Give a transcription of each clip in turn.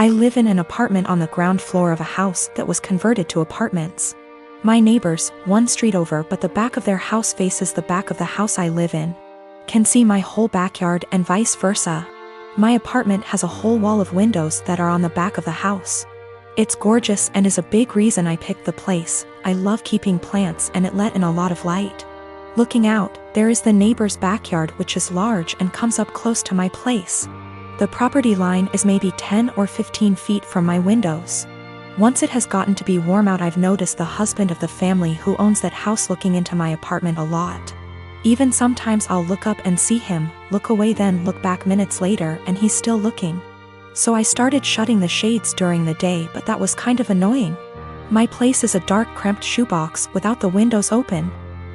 I live in an apartment on the ground floor of a house that was converted to apartments. My neighbors, one street over but the back of their house faces the back of the house I live in, can see my whole backyard and vice versa. My apartment has a whole wall of windows that are on the back of the house. It's gorgeous and is a big reason I picked the place. I love keeping plants and it let in a lot of light. Looking out, there is the neighbor's backyard which is large and comes up close to my place. The property line is maybe 10 or 15 feet from my windows. Once it has gotten to be warm out, I've noticed the husband of the family who owns that house looking into my apartment a lot. Even sometimes I'll look up and see him, look away then look back minutes later and he's still looking. So I started shutting the shades during the day, but that was kind of annoying. My place is a dark cramped shoebox without the windows open.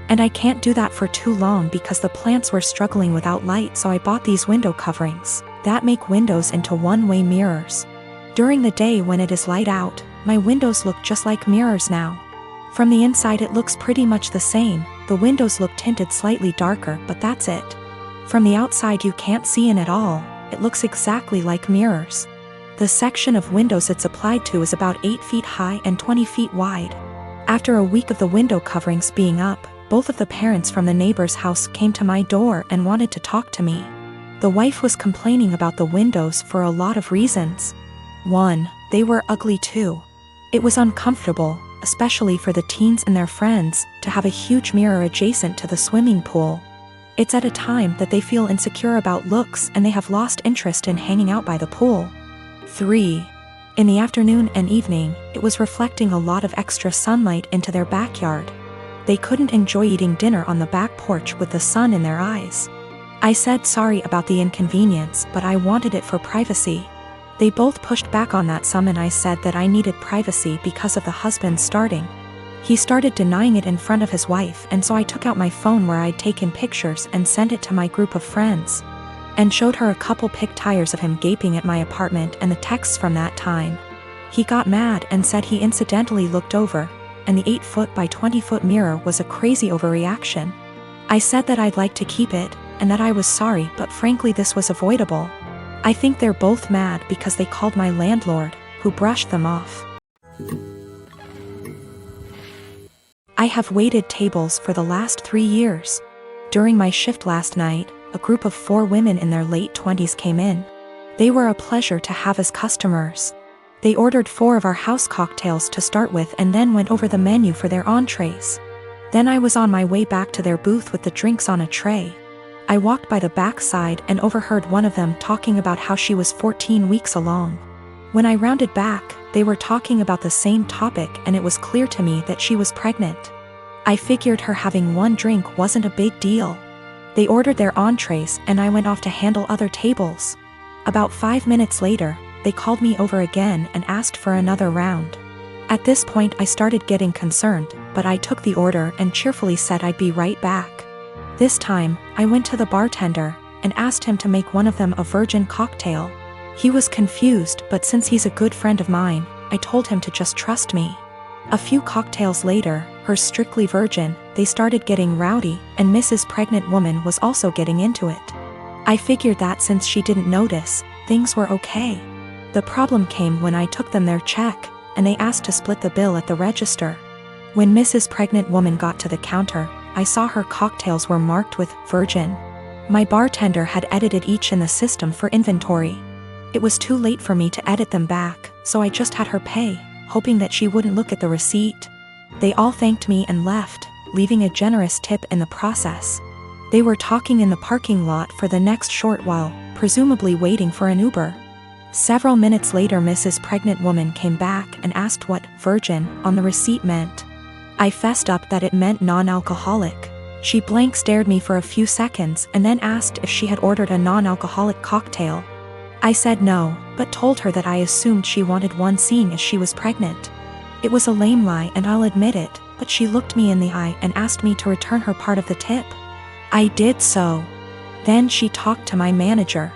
And I can't do that for too long because the plants were struggling without light, so I bought these window coverings that make windows into one-way mirrors. During the day when it is light out, my windows look just like mirrors now. From the inside it looks pretty much the same, the windows look tinted slightly darker but that's it. From the outside you can't see in at all, it looks exactly like mirrors. The section of windows it's applied to is about 8 feet high and 20 feet wide. After a week of the window coverings being up, both of the parents from the neighbor's house came to my door and wanted to talk to me. The wife was complaining about the windows for a lot of reasons. 1. They were ugly too. It was uncomfortable, especially for the teens and their friends, to have a huge mirror adjacent to the swimming pool. It's at a time that they feel insecure about looks and they have lost interest in hanging out by the pool. 3. In the afternoon and evening, it was reflecting a lot of extra sunlight into their backyard. They couldn't enjoy eating dinner on the back porch with the sun in their eyes. I said sorry about the inconvenience, but I wanted it for privacy. They both pushed back on that some and I said that I needed privacy because of the husband starting. He started denying it in front of his wife, and so I took out my phone where I'd taken pictures and sent it to my group of friends. And showed her a couple pic tires of him gaping at my apartment and the texts from that time. He got mad and said he incidentally looked over, and the 8-foot by 20-foot mirror was a crazy overreaction. I said that I'd like to keep it, and that I was sorry, but frankly this was avoidable. I think they're both mad because they called my landlord, who brushed them off. I have waited tables for the last 3 years. During my shift last night, a group of 4 women in their late 20s came in. They were a pleasure to have as customers. They ordered 4 of our house cocktails to start with and then went over the menu for their entrees. Then I was on my way back to their booth with the drinks on a tray. I walked by the back side and overheard one of them talking about how she was 14 weeks along. When I rounded back, they were talking about the same topic and it was clear to me that she was pregnant. I figured her having 1 drink wasn't a big deal. They ordered their entrees and I went off to handle other tables. About 5 minutes later, they called me over again and asked for another round. At this point I started getting concerned, but I took the order and cheerfully said I'd be right back. This time, I went to the bartender and asked him to make one of them a virgin cocktail. He was confused, but since he's a good friend of mine, I told him to just trust me. A few cocktails later, hers strictly virgin, they started getting rowdy, and Mrs. Pregnant Woman was also getting into it. I figured that since she didn't notice, things were okay. The problem came when I took them their check, and they asked to split the bill at the register. When Mrs. Pregnant Woman got to the counter, I saw her cocktails were marked with virgin. My bartender had edited each in the system for inventory. It was too late for me to edit them back, so I just had her pay, hoping that she wouldn't look at the receipt. They all thanked me and left, leaving a generous tip in the process. They were talking in the parking lot for the next short while, presumably waiting for an Uber. Several minutes later Mrs. Pregnant Woman came back and asked what virgin on the receipt meant. I fessed up that it meant non-alcoholic. She blank stared me for a few seconds and then asked if she had ordered a non-alcoholic cocktail. I said no, but told her that I assumed she wanted one seeing as she was pregnant. It was a lame lie and I'll admit it, but she looked me in the eye and asked me to return her part of the tip. I did so. Then she talked to my manager.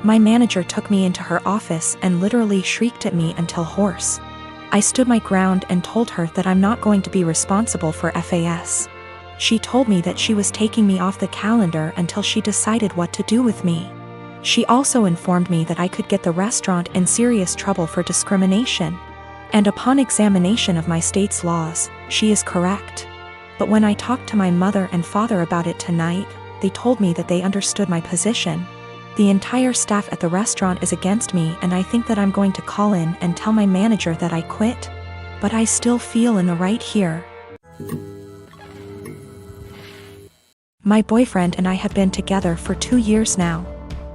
My manager took me into her office and literally shrieked at me until hoarse. I stood my ground and told her that I'm not going to be responsible for FAS. She told me that she was taking me off the calendar until she decided what to do with me. She also informed me that I could get the restaurant in serious trouble for discrimination. And upon examination of my state's laws, she is correct. But when I talked to my mother and father about it tonight, they told me that they understood my position. The entire staff at the restaurant is against me, and I think that I'm going to call in and tell my manager that I quit. But I still feel in the right here. My boyfriend and I have been together for 2 years now.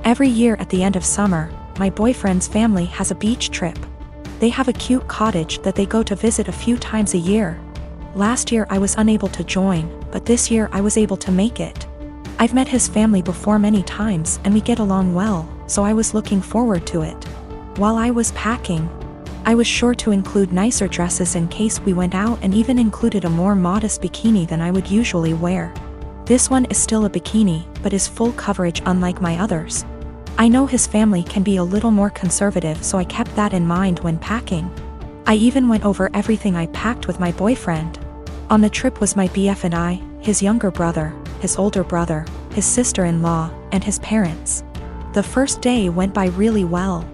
Every year at the end of summer, my boyfriend's family has a beach trip. They have a cute cottage that they go to visit a few times a year. Last year I was unable to join, but this year I was able to make it. I've met his family before many times and we get along well, so I was looking forward to it. While I was packing, I was sure to include nicer dresses in case we went out, and even included a more modest bikini than I would usually wear. This one is still a bikini, but is full coverage unlike my others. I know his family can be a little more conservative, so I kept that in mind when packing. I even went over everything I packed with my boyfriend. On the trip was my BF and I, his younger brother, his older brother, his sister-in-law, and his parents. The first day went by really well.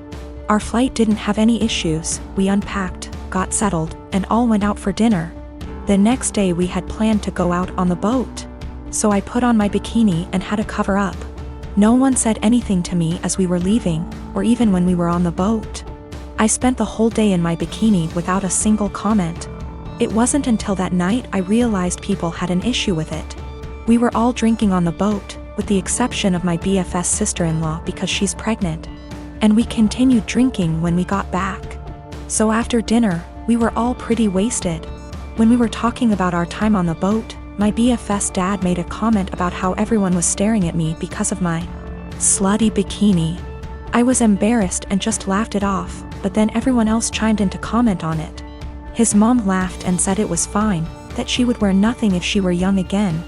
Our flight didn't have any issues. We unpacked, got settled, and all went out for dinner. The next day we had planned to go out on the boat. So I put on my bikini and had to cover up. No one said anything to me as we were leaving, or even when we were on the boat. I spent the whole day in my bikini without a single comment. It wasn't until that night I realized people had an issue with it. We were all drinking on the boat, with the exception of my BFS sister-in-law because she's pregnant. And we continued drinking when we got back. So after dinner, we were all pretty wasted. When we were talking about our time on the boat, my BFS dad made a comment about how everyone was staring at me because of my slutty bikini. I was embarrassed and just laughed it off, but then everyone else chimed in to comment on it. His mom laughed and said it was fine, that she would wear nothing if she were young again.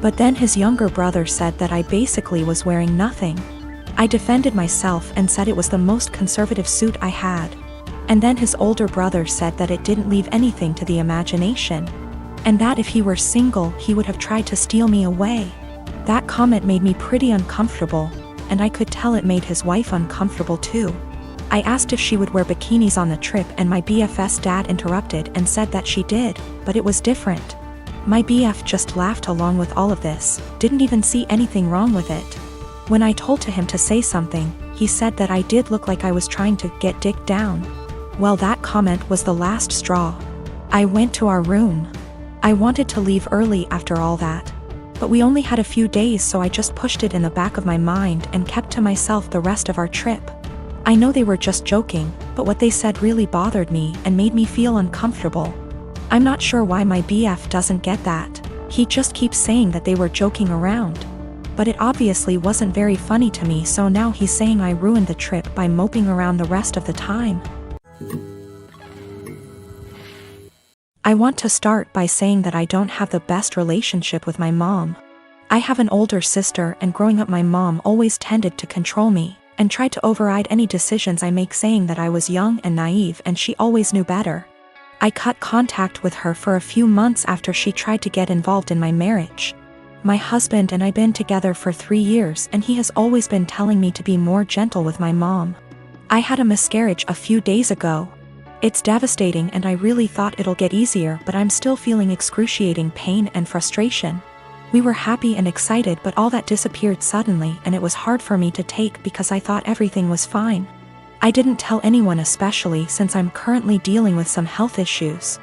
But then his younger brother said that I basically was wearing nothing. I defended myself and said it was the most conservative suit I had. And then his older brother said that it didn't leave anything to the imagination. And that if he were single, he would have tried to steal me away. That comment made me pretty uncomfortable, and I could tell it made his wife uncomfortable too. I asked if she would wear bikinis on the trip, and my BFS dad interrupted and said that she did, but it was different. My BF just laughed along with all of this, didn't even see anything wrong with it. When I told him to say something, he said that I did look like I was trying to get dick down. Well, that comment was the last straw. I went to our room. I wanted to leave early after all that. But we only had a few days, so I just pushed it in the back of my mind and kept to myself the rest of our trip. I know they were just joking, but what they said really bothered me and made me feel uncomfortable. I'm not sure why my BF doesn't get that. He just keeps saying that they were joking around. But it obviously wasn't very funny to me, so now he's saying I ruined the trip by moping around the rest of the time. I want to start by saying that I don't have the best relationship with my mom. I have an older sister, and growing up my mom always tended to control me and tried to override any decisions I make, saying that I was young and naive and she always knew better. I cut contact with her for a few months after she tried to get involved in my marriage. My husband and I been together for 3 years, and he has always been telling me to be more gentle with my mom. I had a miscarriage a few days ago. It's devastating, and I really thought it'll get easier, but I'm still feeling excruciating pain and frustration. We were happy and excited, but all that disappeared suddenly, and it was hard for me to take because I thought everything was fine. I didn't tell anyone, especially since I'm currently dealing with some health issues.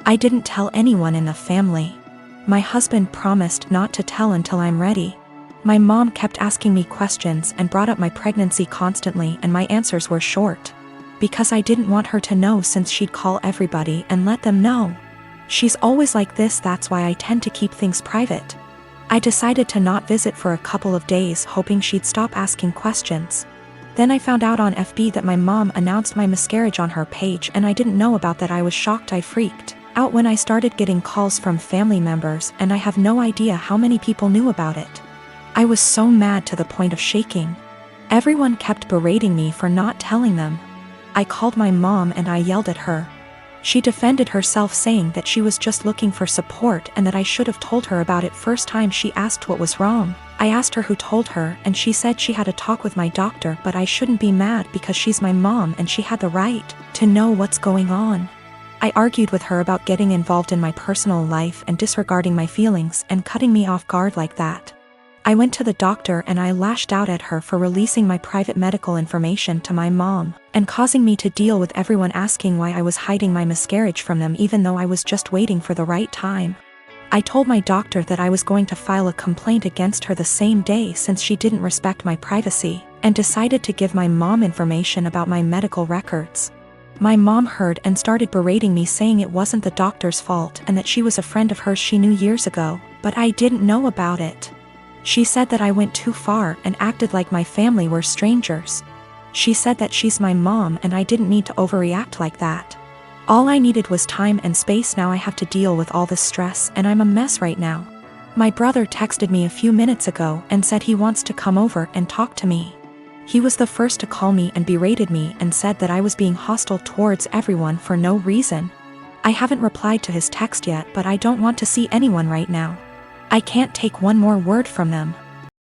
I didn't tell anyone in the family. My husband promised not to tell until I'm ready. My mom kept asking me questions and brought up my pregnancy constantly, and my answers were short. Because I didn't want her to know, since she'd call everybody and let them know. She's always like this, that's why I tend to keep things private. I decided to not visit for a couple of days, hoping she'd stop asking questions. Then I found out on FB that my mom announced my miscarriage on her page, and I didn't know about that. I was shocked. I freaked out when I started getting calls from family members, and I have no idea how many people knew about it. I was so mad to the point of shaking. Everyone kept berating me for not telling them. I called my mom and I yelled at her. She defended herself, saying that she was just looking for support and that I should have told her about it first time she asked what was wrong. I asked her who told her, and she said she had a talk with my doctor, but I shouldn't be mad because she's my mom and she had the right to know what's going on. I argued with her about getting involved in my personal life and disregarding my feelings and cutting me off guard like that. I went to the doctor and I lashed out at her for releasing my private medical information to my mom and causing me to deal with everyone asking why I was hiding my miscarriage from them even though I was just waiting for the right time. I told my doctor that I was going to file a complaint against her the same day since she didn't respect my privacy, and decided to give my mom information about my medical records. My mom heard and started berating me, saying it wasn't the doctor's fault and that she was a friend of hers she knew years ago, but I didn't know about it. She said that I went too far and acted like my family were strangers. She said that she's my mom and I didn't need to overreact like that. All I needed was time and space. Now I have to deal with all this stress and I'm a mess right now. My brother texted me a few minutes ago and said he wants to come over and talk to me. He was the first to call me and berated me and said that I was being hostile towards everyone for no reason. I haven't replied to his text yet, but I don't want to see anyone right now. I can't take one more word from them.